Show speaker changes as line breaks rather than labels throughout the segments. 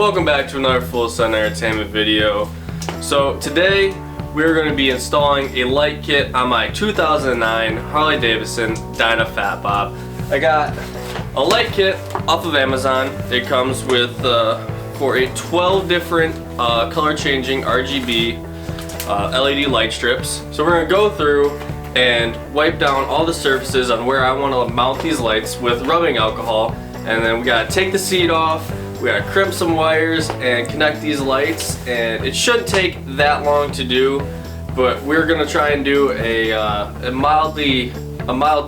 Welcome back to another Full Sun Entertainment video. So today we're going to be installing a light kit on my 2009 Harley Davidson Dyna Fatbob. I got a light kit off of Amazon. It comes with for a 12 different color changing RGB LED light strips. So we're going to go through and wipe down all the surfaces on where I want to mount these lights with rubbing alcohol, and then we got to take the seat off. We gotta crimp some wires and connect these lights, and it shouldn't take that long to do, but we're gonna try and do a mild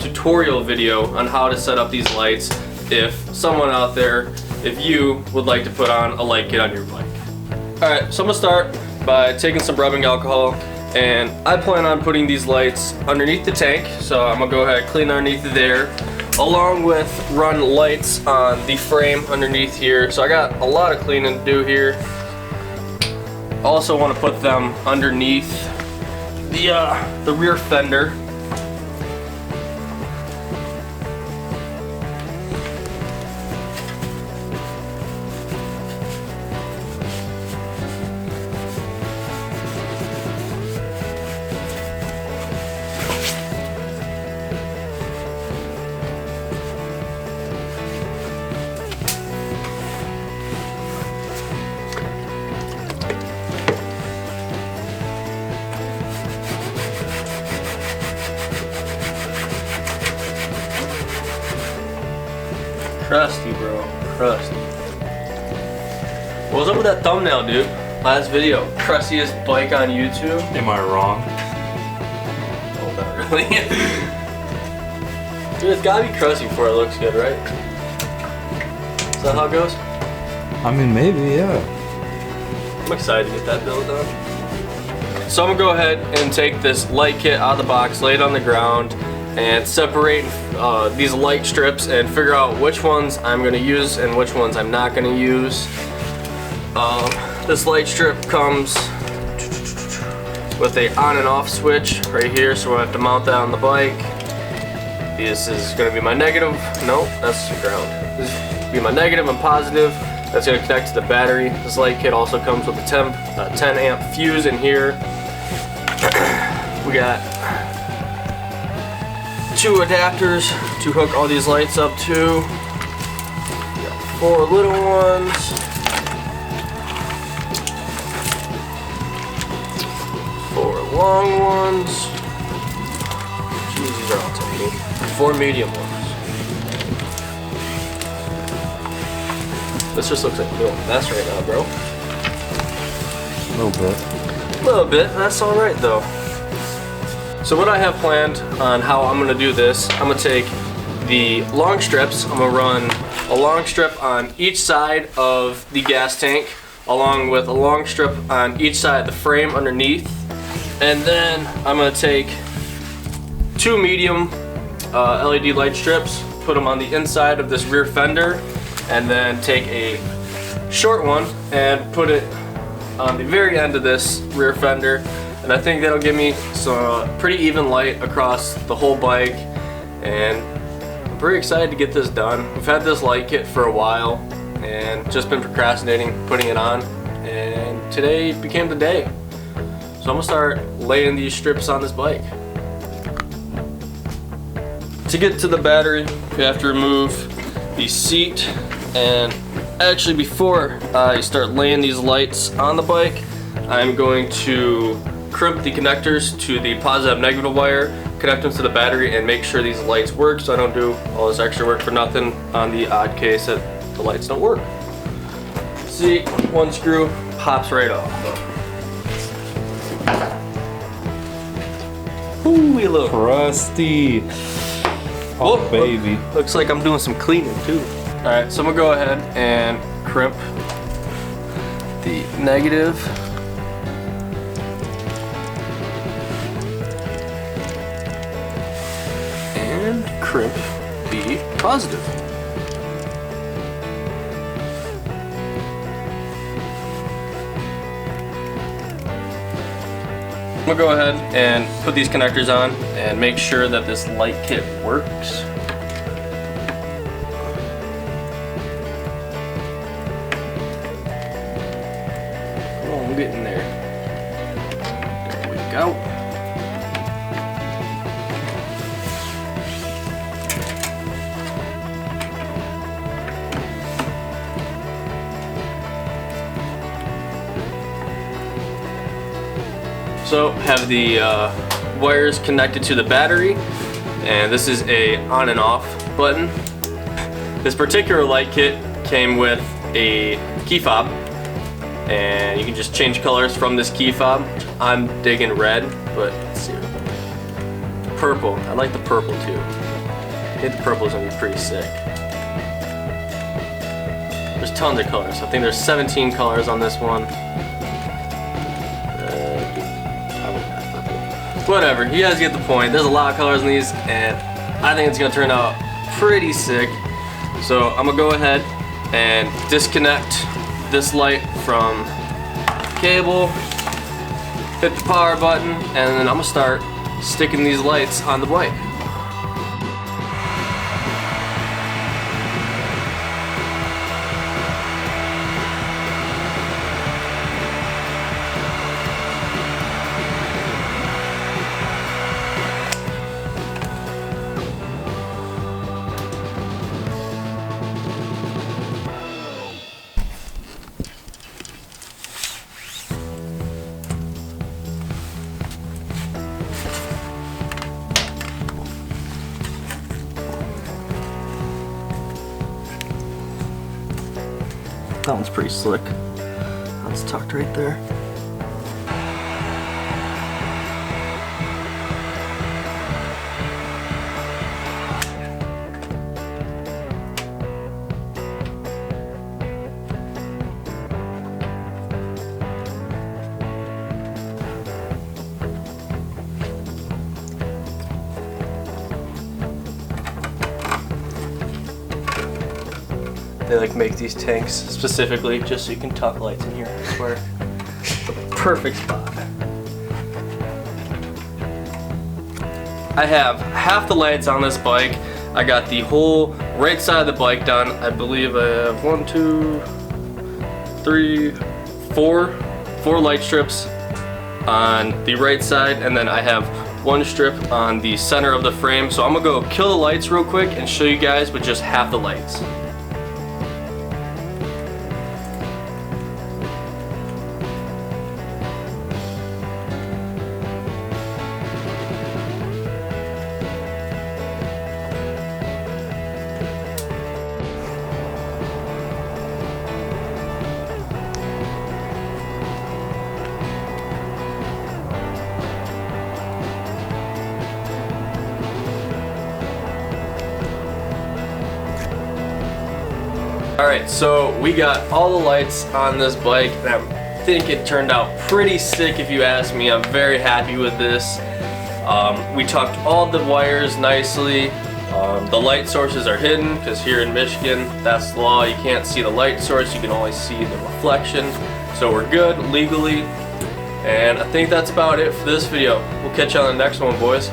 tutorial video on how to set up these lights if someone out there, if you would like to put on a light kit on your bike. Alright, so I'm gonna start by taking some rubbing alcohol, and I plan on putting these lights underneath the tank, so I'm gonna go ahead and clean underneath there, along with run lights on the frame underneath here. So I got a lot of cleaning to do here. Also want to put them underneath the rear fender. Crusty, bro. Crusty. What was up with that thumbnail, dude? Last video. Crustiest bike on YouTube.
Am I wrong?
Oh, not really. Dude, it's gotta be crusty before it looks good, right? Is that how it goes?
I mean, maybe, yeah.
I'm excited to get that build done. So I'm gonna go ahead and take this light kit out of the box, lay it on the ground, and separate these light strips and figure out which ones I'm going to use and which ones I'm not going to use. This light strip comes with a on and off switch right here, so I have to mount that on the bike. This is going to be my negative. Nope, that's the ground. This is going to be my negative and positive. That's going to connect to the battery. This light kit also comes with a 10 amp fuse in here. We got 2 adapters to hook all these lights up to. We got 4 little ones. 4 long ones. Jeez, these are all tiny. 4 medium ones. This just looks like a little mess right now, bro.
A little bit.
A little bit. That's all right though. So what I have planned on how I'm going to do this, I'm going to take the long strips, I'm going to run a long strip on each side of the gas tank, along with a long strip on each side of the frame underneath, and then I'm going to take 2 medium LED light strips, put them on the inside of this rear fender, and then take a short one and put it on the very end of this rear fender. And I think that'll give me some pretty even light across the whole bike, and I'm pretty excited to get this done. We've had this light kit for a while and just been procrastinating putting it on, and today became the day. So I'm gonna start laying these strips on this bike. To get to the battery, you have to remove the seat, and actually before I start laying these lights on the bike, I'm going to crimp the connectors to the positive negative wire, connect them to the battery, and make sure these lights work so I don't do all this extra work for nothing on the odd case that the lights don't work. See, one screw pops right off. Ooh, we look
Crusty. Oh, baby.
Looks like I'm doing some cleaning too. Alright, so I'm gonna go ahead and crimp the negative. Crimp the positive. I'm gonna go ahead and put these connectors on and make sure that this light kit works. I'm getting there. There we go. So have the wires connected to the battery, and this is a on and off button. This particular light kit came with a key fob, and you can just change colors from this key fob. I'm digging red, but let's see. Purple. I like the purple too. I think the purple is gonna be pretty sick. There's tons of colors. I think there's 17 colors on this one. Whatever, you guys get the point. There's a lot of colors in these, and I think it's gonna turn out pretty sick. So I'm gonna go ahead and disconnect this light from cable, hit the power button, and then I'm gonna start sticking these lights on the bike. That one's pretty slick. That's tucked right there. They like make these tanks specifically just so you can tuck lights in here. I swear. The perfect spot. I have half the lights on this bike. I got the whole right side of the bike done. I believe I have 1, 2, 3, 4 light strips on the right side, and then I have 1 strip on the center of the frame. So I'm gonna go kill the lights real quick and show you guys with just half the lights. Alright, so we got all the lights on this bike, and I think it turned out pretty sick if you ask me. I'm very happy with this. We tucked all the wires nicely. The light sources are hidden because here in Michigan, that's the law. You can't see the light source, you can only see the reflection. So we're good legally, and I think that's about it for this video. We'll catch you on the next one, boys.